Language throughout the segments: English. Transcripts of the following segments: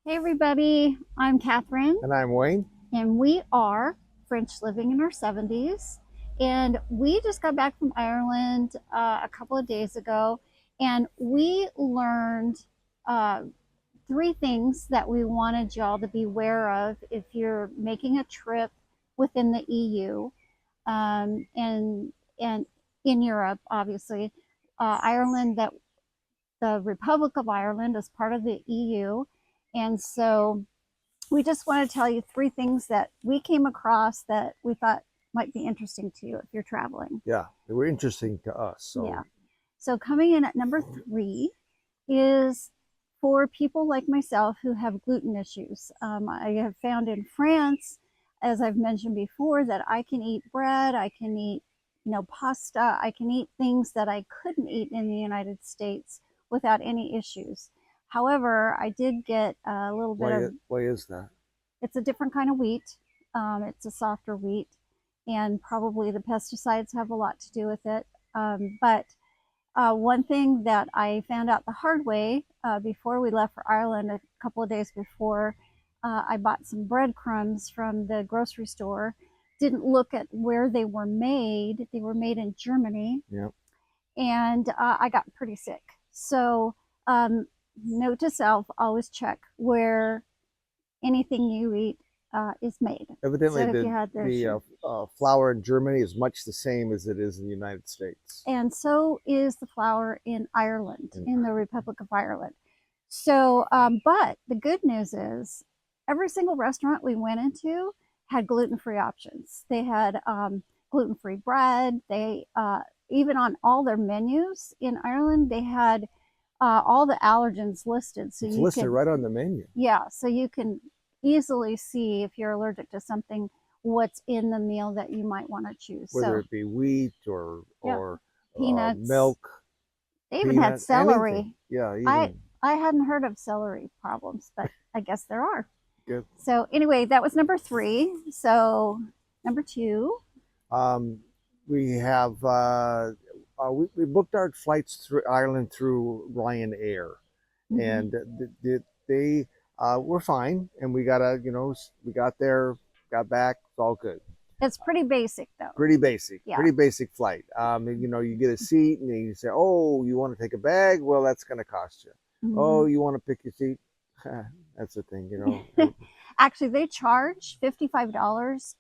Hey everybody, I'm Catherine, And I'm Wayne. and we are French living in our 70s. And we just got back from Ireland a couple of days ago, and we learned uh, three things that we wanted y'all to be aware of if you're making a trip within the EU and in Europe, obviously. Ireland, that the Republic of Ireland is part of the EU, and so we just want to tell you three things that we came across that we thought might be interesting to you if you're traveling. Yeah, they were interesting to us. Yeah. So So, coming in at number three is for people like myself who have gluten issues. I have found in France, as I've mentioned before, that I can eat bread, I can eat, pasta, I can eat things that I couldn't eat in the United States without any issues. However, I did get a little bit of, why is that? it's a different kind of wheat. It's a softer wheat, and probably the pesticides have a lot to do with it. But one thing that I found out the hard way before we left for Ireland, a couple of days before, I bought some breadcrumbs from the grocery store. Didn't look at where they were made. They were made in Germany, Yeah. and I got pretty sick. So, note to self: always check where anything you eat is made. So Evidently, if the you had the the flour in Germany is much the same as it is in the United States. and so is the flour in Ireland, And in the Republic of Ireland. So, but the good news is every single restaurant we went into had gluten-free options. They had gluten-free bread. They even on all their menus in Ireland, they had all the allergens listed, so it's you listed can, right on the menu. yeah, so you can easily see if you're allergic to something what's in the meal that you might want to choose. Whether So, it be wheat or yeah, or peanuts. milk, They even had peanut, anything. celery. Yeah, I even I hadn't heard of celery problems, but I guess there are. good. So anyway, that was number three. So number two. Um, we have we booked our flights through Ireland through Ryanair, Mhm. and they were fine, and we got there, got back, it's all good. It's pretty basic though. Yeah. Pretty basic flight. You get a seat, and you say, "Oh, you want to take a bag? Well, that's going to cost you. Oh, Mhm. you want to pick your seat? That's the thing, you know." Actually, they charge $55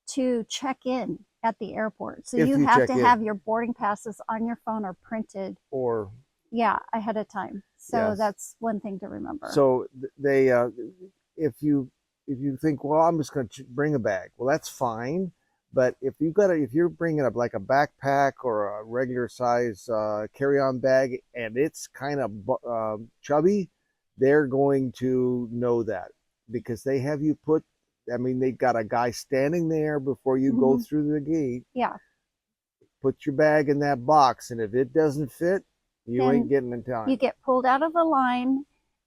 to check in at the airport. So If you you have check to in, have your boarding passes on your phone or printed, or yeah, ahead of time. So yes. that's one thing to remember. So they if you think, well, I'm just going to bring a bag, well, that's fine. But if you're bringing up like a backpack or a regular size carry-on bag, and it's kind of chubby, they're going to know that, because they have you put. I mean, they got a guy standing there before you go Mhm. through the gate. Yeah. Put your bag in that box, and if it doesn't fit, you ain't Then getting in you time. get pulled out of the line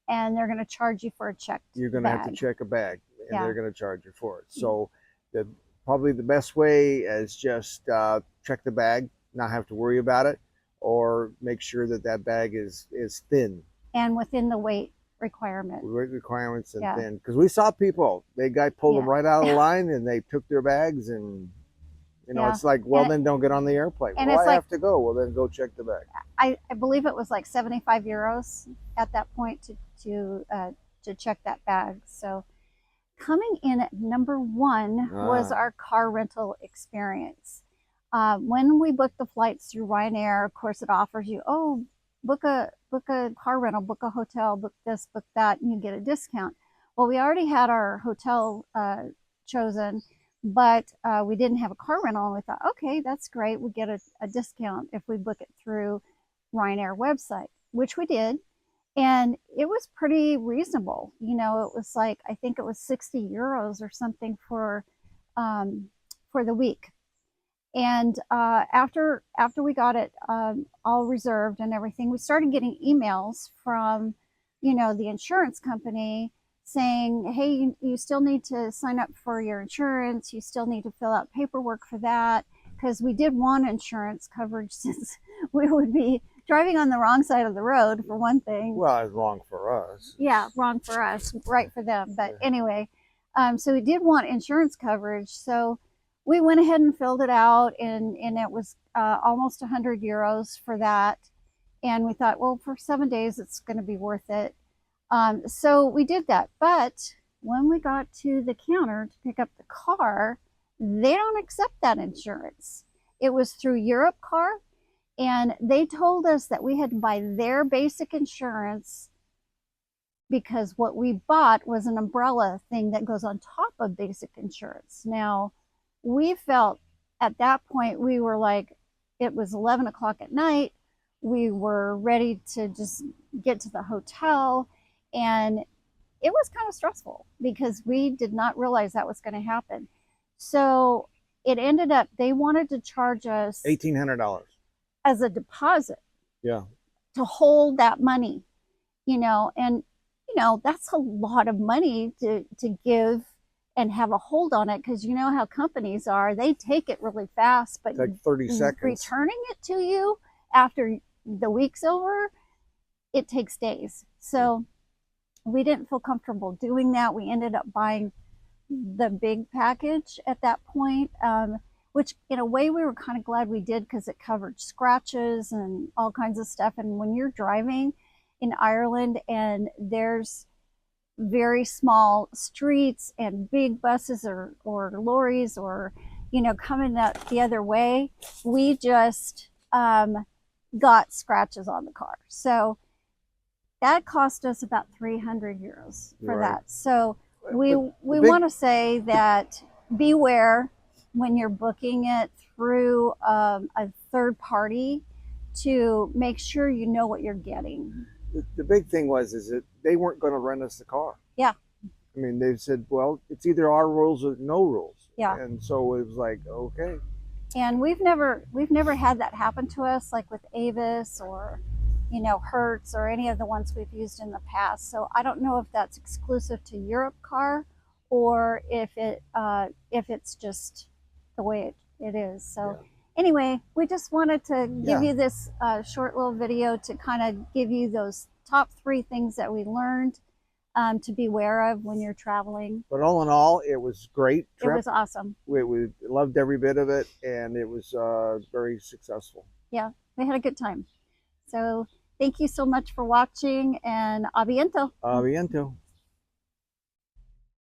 and they're going to charge you for a checked You're going to have to bag. check a bag, and Yeah. they're going to charge you for it. So the probably the best way is just check the bag, not have to worry about it, or make sure that that bag is thin. And within the weight requirement. Weight requirements and Yeah. thin, because we saw people, they guy pulled them Yeah. right out of the line, and they took their bags, and Yeah. it's like, well, And then don't get on the airplane. and Well, it's I like have to go. Well, then go check the bag. I believe it was like 75 euros at that point to check that bag. So coming in at number one was Ah, our car rental experience. When we booked the flights through Ryanair, of course, it offers you, oh, book a car rental, book a hotel, book this, book that, and you get a discount. Well, we already had our hotel chosen, but we didn't have a car rental, and we thought, okay, that's great. We get a discount if we book it through Ryanair website, which we did, and it was pretty reasonable. It was like, I think it was 60 euros or something for the week. And after we got it all reserved and everything, we started getting emails from the insurance company saying, hey, you still need to sign up for your insurance, you still need to fill out paperwork for that, because we did want insurance coverage since we would be driving on the wrong side of the road for one thing. Well, it's wrong for us. Yeah, wrong for us, right for them. But anyway, so we did want insurance coverage. So we went ahead and filled it out, and it was almost 100 euros for that. And we thought, well, for 7 days, it's going to be worth it. So we did that. But when we got to the counter to pick up the car, they don't accept that insurance. It was through Europe Car, and they told us that we had to buy their basic insurance because what we bought was an umbrella thing that goes on top of basic insurance. Now, we felt at that point, we were like, it was 11 o'clock at night. We were ready to just get to the hotel. And it was kind of stressful because we did not realize that was going to happen. So it ended up, they wanted to charge us $1,800. as a deposit. Yeah. To hold that money, and that's a lot of money to give and have a hold on it, because you know how companies are, they take it really fast, but like 30 seconds. Returning it to you after the week's over, it takes days. So we didn't feel comfortable doing that. We ended up buying the big package at that point, which in a way we were kind of glad we did, because it covered scratches and all kinds of stuff. And when you're driving in Ireland and there's very small streets and big buses or lorries or coming up the other way, we just got scratches on the car. So that cost us about 300 euros for that. So we want to say that beware when you're booking it through a third party, to make sure you know what you're getting. The big thing is that they weren't going to rent us the car. Yeah. I mean, they said, well, it's either our rules or no rules. Yeah. And so it was like, okay. And we've never had that happen to us, like with Avis or Hertz or any of the ones we've used in the past. So I don't know if that's exclusive to Europe Car or if it's just the way it is. So anyway, we just wanted to give you this short little video to kind of give you those top 3 things that we learned to be aware of when you're traveling. But all in all, it was great trip. It was awesome. We loved every bit of it, and it was very successful. Yeah, we had a good time. So thank you so much for watching, and a biento. A biento.